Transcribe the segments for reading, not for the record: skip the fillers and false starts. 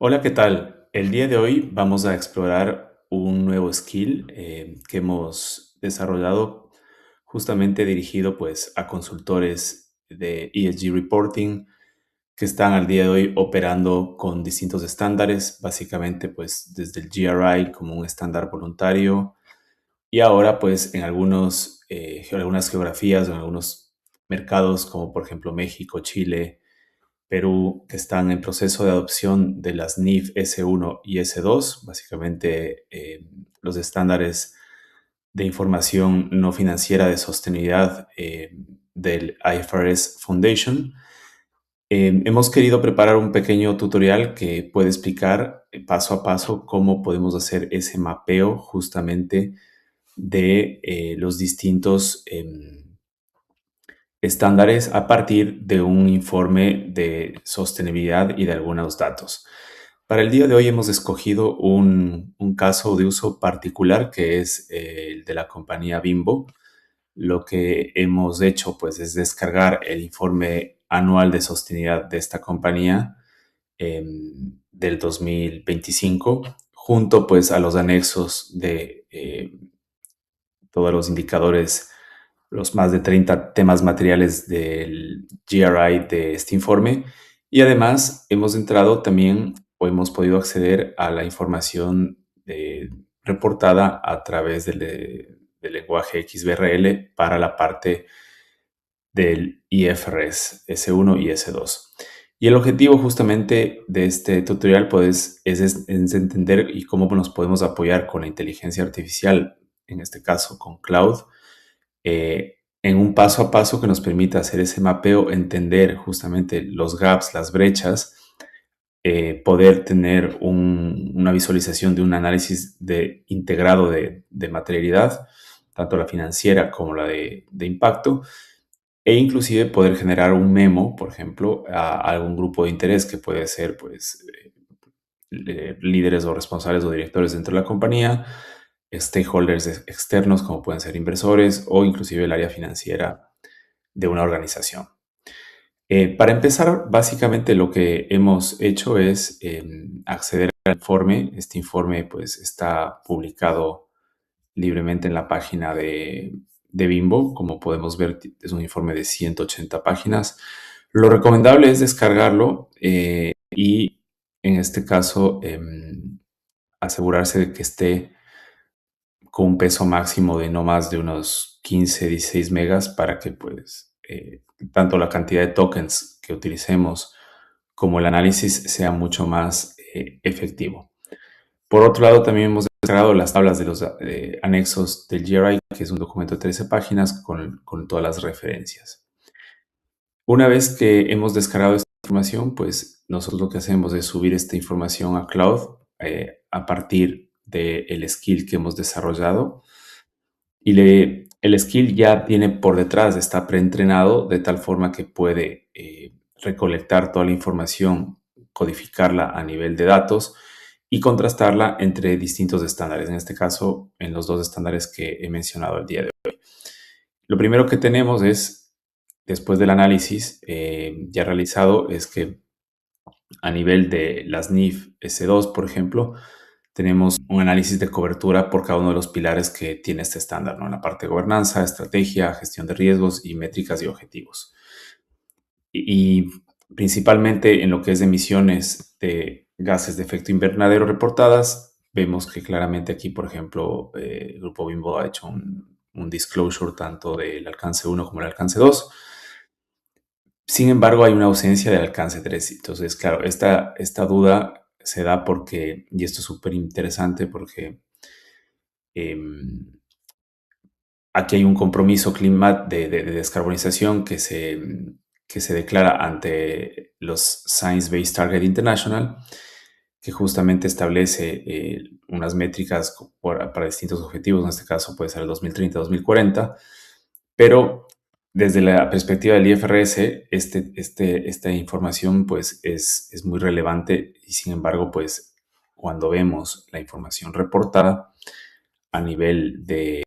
Hola, ¿qué tal? El día de hoy vamos a explorar un nuevo skill que hemos desarrollado justamente dirigido pues a consultores de ESG reporting que están al día de hoy operando con distintos estándares, básicamente pues desde el GRI como un estándar voluntario y ahora pues en algunas geografías o en algunos mercados como por ejemplo México, Chile, Perú, que están en proceso de adopción de las NIF S1 y S2, básicamente los estándares de información no financiera de sostenibilidad del IFRS Foundation. Hemos querido preparar un pequeño tutorial que puede explicar paso a paso cómo podemos hacer ese mapeo justamente de los distintos estándares a partir de un informe de sostenibilidad y de algunos datos. Para el día de hoy hemos escogido un caso de uso particular que es el de la compañía Bimbo. Lo que hemos hecho pues es descargar el informe anual de sostenibilidad de esta compañía del 2025 junto pues a los anexos de todos los indicadores, los más de 30 temas materiales del GRI de este informe. Y además hemos entrado también o hemos podido acceder a la información reportada a través del lenguaje XBRL para la parte del IFRS S1 y S2. Y el objetivo justamente de este tutorial pues, es entender y cómo nos podemos apoyar con la inteligencia artificial, en este caso con cloud, en un paso a paso que nos permita hacer ese mapeo, entender justamente los gaps, las brechas, poder tener una visualización de un análisis integrado de materialidad, tanto la financiera como la de impacto, e inclusive poder generar un memo, por ejemplo, a algún grupo de interés que puede ser pues líderes o responsables o directores dentro de la compañía, stakeholders externos como pueden ser inversores o inclusive el área financiera de una organización. Para empezar, básicamente lo que hemos hecho es acceder al informe. Este informe pues está publicado libremente en la página de Bimbo. Como podemos ver, es un informe de 180 páginas. Lo recomendable es descargarlo y en este caso asegurarse de que esté con un peso máximo de no más de unos 15, 16 megas para que pues tanto la cantidad de tokens que utilicemos como el análisis sea mucho más efectivo. Por otro lado, también hemos descargado las tablas de los anexos del GRI, que es un documento de 13 páginas con todas las referencias. Una vez que hemos descargado esta información, pues nosotros lo que hacemos es subir esta información a cloud a partir del skill que hemos desarrollado y el skill ya tiene por detrás, está preentrenado de tal forma que puede recolectar toda la información, codificarla a nivel de datos y contrastarla entre distintos estándares, en este caso en los dos estándares que he mencionado el día de hoy. Lo primero que tenemos es, después del análisis ya realizado, es que a nivel de las NIF S2, por ejemplo, tenemos un análisis de cobertura por cada uno de los pilares que tiene este estándar, ¿no? En la parte de gobernanza, estrategia, gestión de riesgos y métricas y objetivos. Y principalmente en lo que es emisiones de gases de efecto invernadero reportadas, vemos que claramente aquí, por ejemplo, el Grupo Bimbo ha hecho un disclosure tanto del alcance 1 como el alcance 2. Sin embargo, hay una ausencia del alcance 3. Entonces, claro, esta duda se da porque, y esto es súper interesante porque aquí hay un compromiso de descarbonización que se declara ante los Science-Based Target International, que justamente establece unas métricas para distintos objetivos, en este caso puede ser el 2030-2040, pero desde la perspectiva del IFRS, esta información pues es muy relevante y sin embargo pues cuando vemos la información reportada a nivel de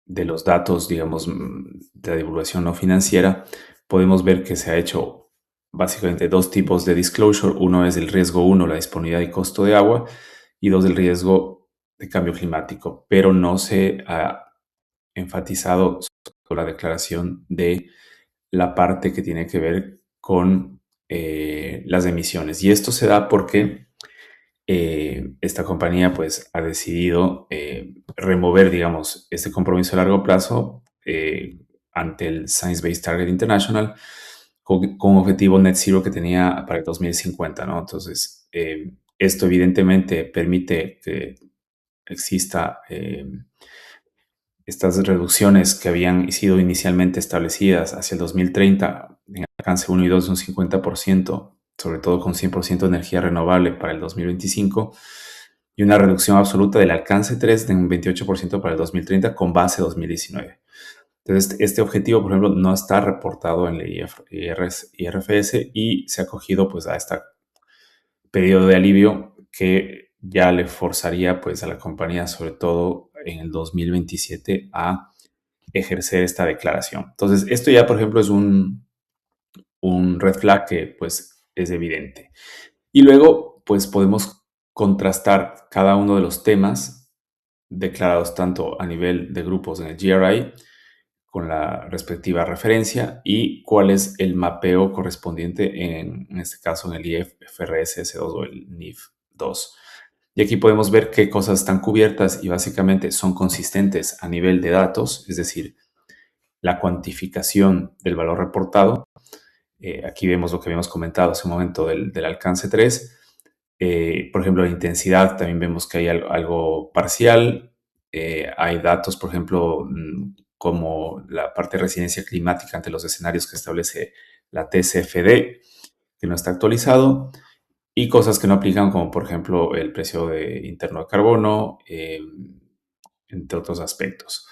los datos, digamos, de la divulgación no financiera, podemos ver que se ha hecho básicamente dos tipos de disclosure. Uno es el riesgo uno, la disponibilidad y costo de agua, y dos, el riesgo de cambio climático, pero no se ha enfatizado sobre la declaración de la parte que tiene que ver con las emisiones. Y esto se da porque esta compañía pues ha decidido remover, digamos, este compromiso a largo plazo ante el Science Based Target International con un objetivo net zero que tenía para el 2050, ¿no? Entonces, esto evidentemente permite que exista estas reducciones que habían sido inicialmente establecidas hacia el 2030 en alcance 1 y 2 de un 50%, sobre todo con 100% de energía renovable para el 2025, y una reducción absoluta del alcance 3 de un 28% para el 2030 con base 2019. Entonces, este objetivo, por ejemplo, no está reportado en la IRFS y se ha acogido pues a este periodo de alivio que ya le forzaría pues a la compañía, sobre todo en el 2027, a ejercer esta declaración. Entonces, esto ya, por ejemplo, es un red flag que pues es evidente. Y luego, pues podemos contrastar cada uno de los temas declarados tanto a nivel de grupos en el GRI con la respectiva referencia y cuál es el mapeo correspondiente en este caso en el IFRS-S2 o el NIF2. Y aquí podemos ver qué cosas están cubiertas y básicamente son consistentes a nivel de datos, es decir, la cuantificación del valor reportado. Aquí vemos lo que habíamos comentado hace un momento del alcance 3. Por ejemplo, la intensidad, también vemos que hay algo parcial. Hay datos, por ejemplo, como la parte de resiliencia climática ante los escenarios que establece la TCFD, que no está actualizado, y cosas que no aplican, como por ejemplo el precio interno de carbono, entre otros aspectos.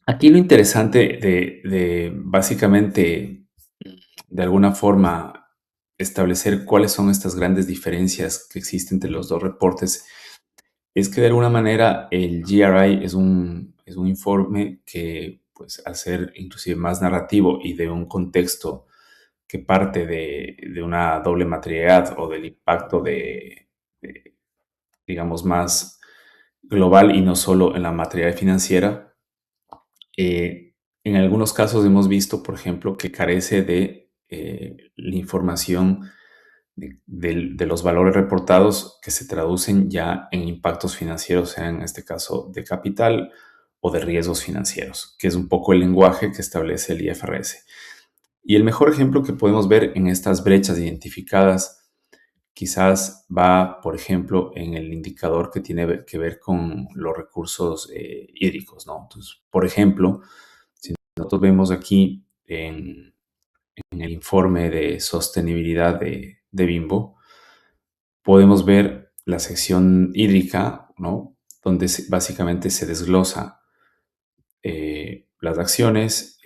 Aquí lo interesante de básicamente, de alguna forma, establecer cuáles son estas grandes diferencias que existen entre los dos reportes es que de alguna manera el GRI es un informe que, pues, al ser inclusive más narrativo y de un contexto que parte de una doble materialidad o del impacto digamos, más global y no solo en la materialidad financiera, en algunos casos hemos visto, por ejemplo, que carece de la información de los valores reportados que se traducen ya en impactos financieros, sea en este caso de capital o de riesgos financieros, que es un poco el lenguaje que establece el IFRS. Y el mejor ejemplo que podemos ver en estas brechas identificadas quizás va, por ejemplo, en el indicador que tiene que ver con los recursos hídricos, ¿no? Entonces, por ejemplo, si nosotros vemos aquí en el informe de sostenibilidad de Bimbo, podemos ver la sección hídrica, ¿no? Donde básicamente se desglosa las acciones,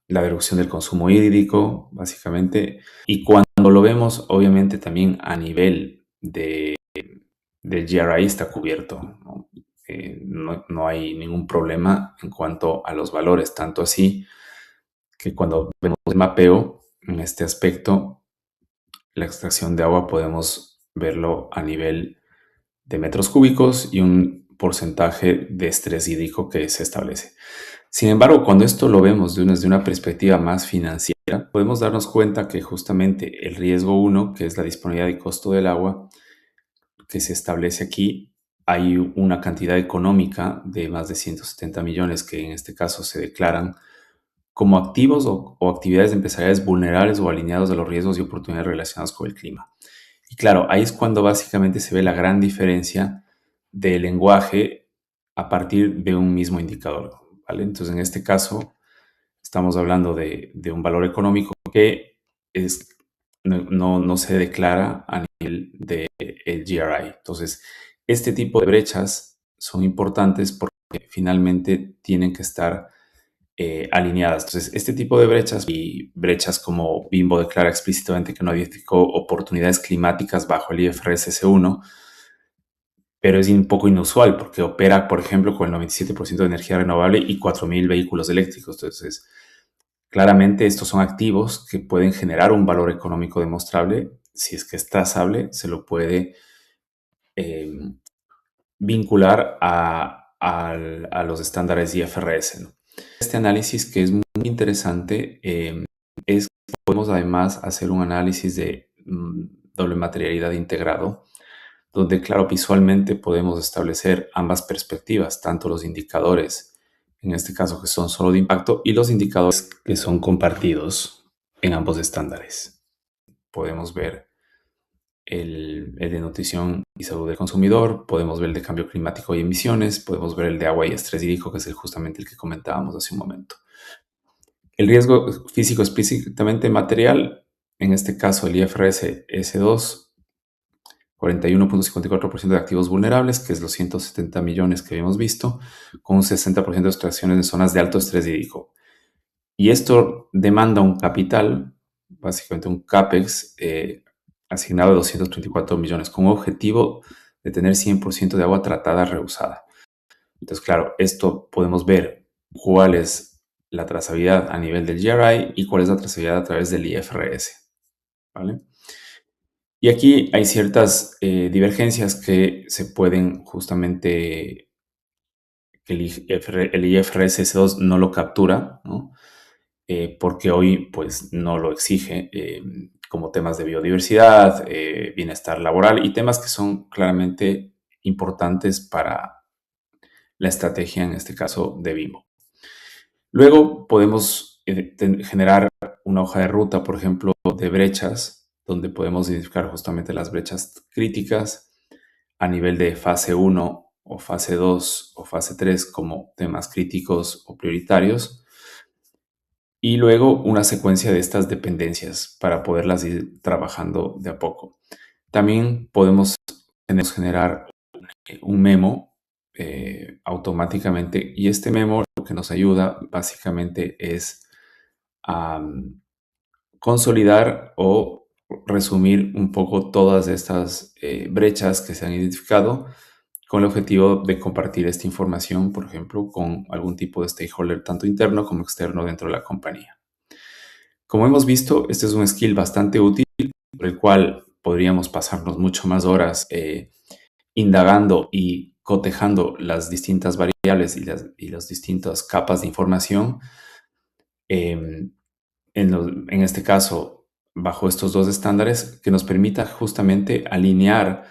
la reducción del consumo hídrico, básicamente. Y cuando lo vemos, obviamente también a nivel del GRI está cubierto, ¿no? No hay ningún problema en cuanto a los valores, tanto así que cuando vemos el mapeo en este aspecto, la extracción de agua podemos verlo a nivel de metros cúbicos y un porcentaje de estrés hídrico que se establece. Sin embargo, cuando esto lo vemos desde una perspectiva más financiera, podemos darnos cuenta que justamente el riesgo 1, que es la disponibilidad y costo del agua, que se establece aquí, hay una cantidad económica de más de 170 millones que en este caso se declaran como activos o actividades empresariales vulnerables o alineados a los riesgos y oportunidades relacionados con el clima. Y claro, ahí es cuando básicamente se ve la gran diferencia del lenguaje a partir de un mismo indicador, ¿vale? Entonces, en este caso, estamos hablando de un valor económico que no se declara a nivel del GRI. Entonces, este tipo de brechas son importantes porque finalmente tienen que estar alineadas. Entonces, este tipo de brechas y brechas como Bimbo declara explícitamente que no identificó oportunidades climáticas bajo el IFRS S1, pero es un poco inusual porque opera, por ejemplo, con el 97% de energía renovable y 4.000 vehículos eléctricos. Entonces, Claramente estos son activos que pueden generar un valor económico demostrable. Si es que es trazable, se lo puede eh, vincular a los estándares IFRS, ¿no? Este análisis, que es muy interesante, es que podemos además hacer un análisis de doble materialidad integrado, donde, claro, visualmente podemos establecer ambas perspectivas, tanto los indicadores, en este caso que son solo de impacto, y los indicadores que son compartidos en ambos estándares. Podemos ver el de nutrición y salud del consumidor, podemos ver el de cambio climático y emisiones, podemos ver el de agua y estrés hídrico, que es justamente el que comentábamos hace un momento. El riesgo físico explícitamente material, en este caso el IFRS S2, 41.54% de activos vulnerables, que es los 170 millones que habíamos visto, con un 60% de extracciones en zonas de alto estrés hídrico. Y esto demanda un capital, básicamente un CAPEX, asignado de 234 millones, con un objetivo de tener 100% de agua tratada reusada. Entonces, claro, esto podemos ver cuál es la trazabilidad a nivel del GRI y cuál es la trazabilidad a través del IFRS, ¿vale? Y aquí hay ciertas divergencias que se pueden justamente, que el IFRS S2 no lo captura, ¿no? Porque hoy pues no lo exige, como temas de biodiversidad, bienestar laboral y temas que son claramente importantes para la estrategia, en este caso, de Bimbo. Luego podemos generar una hoja de ruta, por ejemplo, de brechas, donde podemos identificar justamente las brechas críticas a nivel de fase 1 o fase 2 o fase 3 como temas críticos o prioritarios. Y luego una secuencia de estas dependencias para poderlas ir trabajando de a poco. También podemos generar un memo automáticamente, y este memo lo que nos ayuda básicamente es a consolidar o resumir un poco todas estas brechas que se han identificado, con el objetivo de compartir esta información, por ejemplo, con algún tipo de stakeholder, tanto interno como externo dentro de la compañía. Como hemos visto, este es un skill bastante útil, por el cual podríamos pasarnos mucho más horas indagando y cotejando las distintas variables y las distintas capas de información. En este caso, bajo estos dos estándares, que nos permita justamente alinear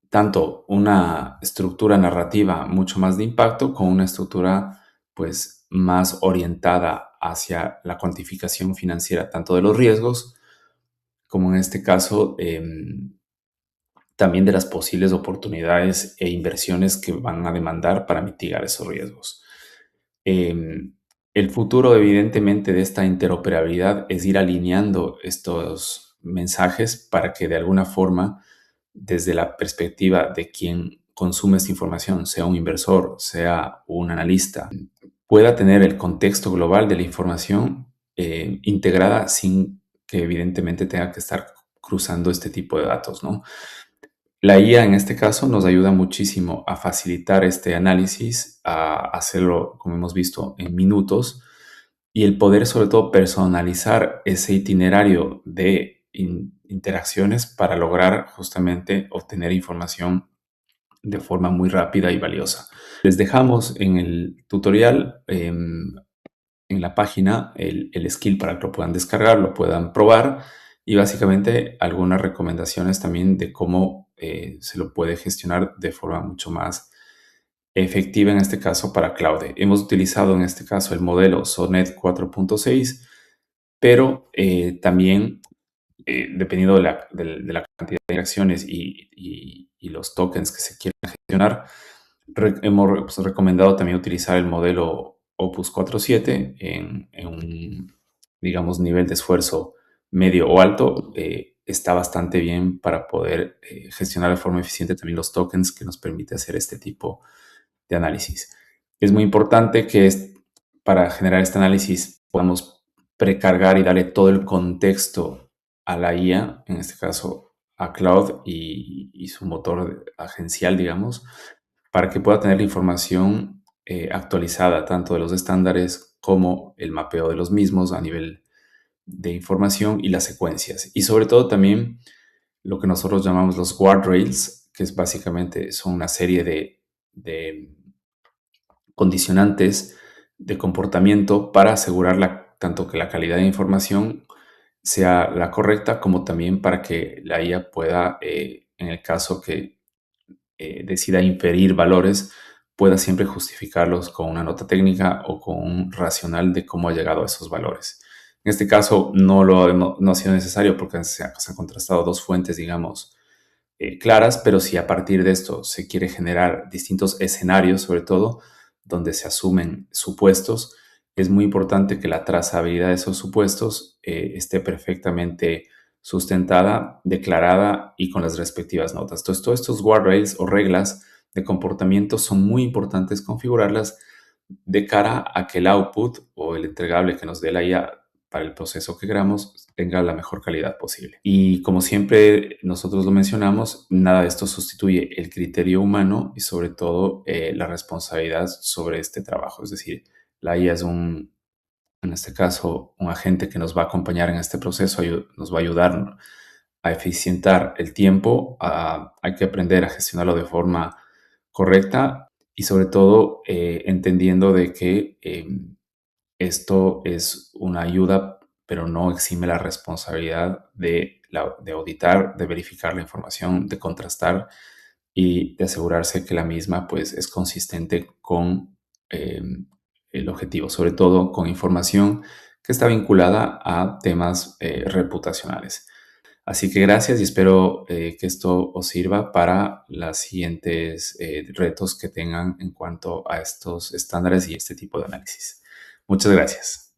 tanto una estructura narrativa mucho más de impacto con una estructura pues más orientada hacia la cuantificación financiera tanto de los riesgos como en este caso también de las posibles oportunidades e inversiones que van a demandar para mitigar esos riesgos. El futuro, evidentemente, de esta interoperabilidad es ir alineando estos mensajes para que de alguna forma, desde la perspectiva de quien consume esta información, sea un inversor, sea un analista, pueda tener el contexto global de la información integrada sin que evidentemente tenga que estar cruzando este tipo de datos, ¿no? La IA en este caso nos ayuda muchísimo a facilitar este análisis, a hacerlo, como hemos visto, en minutos, y el poder sobre todo personalizar ese itinerario de interacciones para lograr justamente obtener información de forma muy rápida y valiosa. Les dejamos en el tutorial, en la página, el skill para que lo puedan descargar, lo puedan probar, y básicamente algunas recomendaciones también de cómo se lo puede gestionar de forma mucho más efectiva, en este caso para Claude. Hemos utilizado en este caso el modelo SONET 4.6, pero también dependiendo de la cantidad de acciones y los tokens que se quieran gestionar, hemos pues, recomendado también utilizar el modelo Opus 4.7 en un, digamos, nivel de esfuerzo medio o alto. Está bastante bien para poder gestionar de forma eficiente también los tokens, que nos permite hacer este tipo de análisis. Es muy importante que para generar este análisis podamos precargar y darle todo el contexto a la IA, en este caso a Cloud y su motor agencial, digamos, para que pueda tener la información actualizada tanto de los estándares como el mapeo de los mismos a nivel de información y las secuencias. Y sobre todo también lo que nosotros llamamos los guardrails, que es básicamente son una serie de condicionantes de comportamiento para asegurar tanto que la calidad de información sea la correcta, como también para que la IA pueda, en el caso que decida inferir valores, pueda siempre justificarlos con una nota técnica o con un racional de cómo ha llegado a esos valores. En este caso no ha sido necesario porque se han contrastado dos fuentes, digamos, claras, pero si a partir de esto se quiere generar distintos escenarios, sobre todo, donde se asumen supuestos, es muy importante que la trazabilidad de esos supuestos esté perfectamente sustentada, declarada y con las respectivas notas. Entonces, todos estos guardrails o reglas de comportamiento son muy importantes configurarlas de cara a que el output o el entregable que nos dé la IA para el proceso que queramos tenga la mejor calidad posible. Y como siempre nosotros lo mencionamos, nada de esto sustituye el criterio humano y sobre todo la responsabilidad sobre este trabajo. Es decir, la IA es en este caso, un agente que nos va a acompañar en este proceso, nos va a ayudar a eficientar el tiempo, hay que aprender a gestionarlo de forma correcta y sobre todo entendiendo de que esto es una ayuda, pero no exime la responsabilidad de auditar, de verificar la información, de contrastar y de asegurarse que la misma pues, es consistente con eh, el objetivo, sobre todo con información que está vinculada a temas reputacionales. Así que gracias y espero que esto os sirva para los siguientes retos que tengan en cuanto a estos estándares y este tipo de análisis. Muchas gracias.